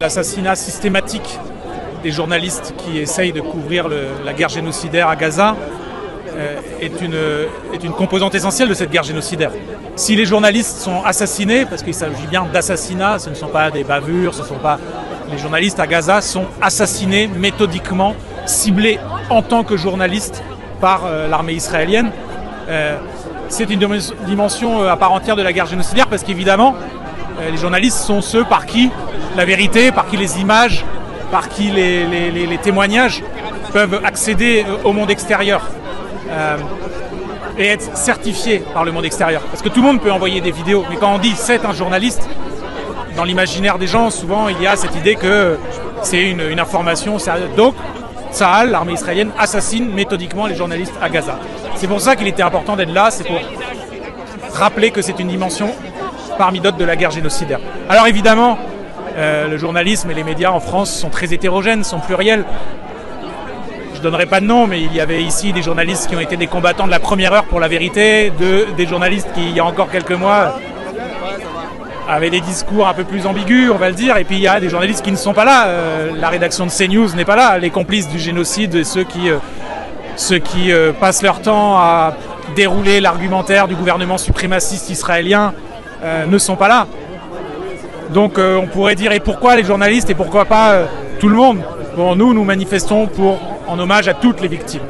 L'assassinat systématique des journalistes qui essayent de couvrir la guerre génocidaire à Gaza est une composante essentielle de cette guerre génocidaire. Si les journalistes sont assassinés, parce qu'il s'agit bien d'assassinats, ce ne sont pas des bavures, les journalistes à Gaza sont assassinés méthodiquement, ciblés en tant que journalistes par l'armée israélienne. C'est une dimension à part entière de la guerre génocidaire parce qu'évidemment, les journalistes sont ceux par qui la vérité, par qui les images, par qui les témoignages peuvent accéder au monde extérieur et être certifiés par le monde extérieur. Parce que tout le monde peut envoyer des vidéos, mais quand on dit c'est un journaliste, dans l'imaginaire des gens, souvent il y a cette idée que c'est une information sérieuse. Donc, Tsahal, l'armée israélienne, assassine méthodiquement les journalistes à Gaza. C'est pour ça qu'il était important d'être là, c'est pour rappeler que c'est une dimension parmi d'autres de la guerre génocidaire. Alors évidemment, le journalisme et les médias en France sont très hétérogènes, sont pluriels. Je ne donnerai pas de nom, mais il y avait ici des journalistes qui ont été des combattants de la première heure pour la vérité, des journalistes qui, il y a encore quelques mois, avaient des discours un peu plus ambigus, on va le dire, et puis il y a des journalistes qui ne sont pas là. La rédaction de CNews n'est pas là. Les complices du génocide et ceux qui passent leur temps à dérouler l'argumentaire du gouvernement suprémaciste israélien ne sont pas là. Donc on pourrait dire, et pourquoi les journalistes et pourquoi pas tout le monde? Bon, nous manifestons en hommage à toutes les victimes.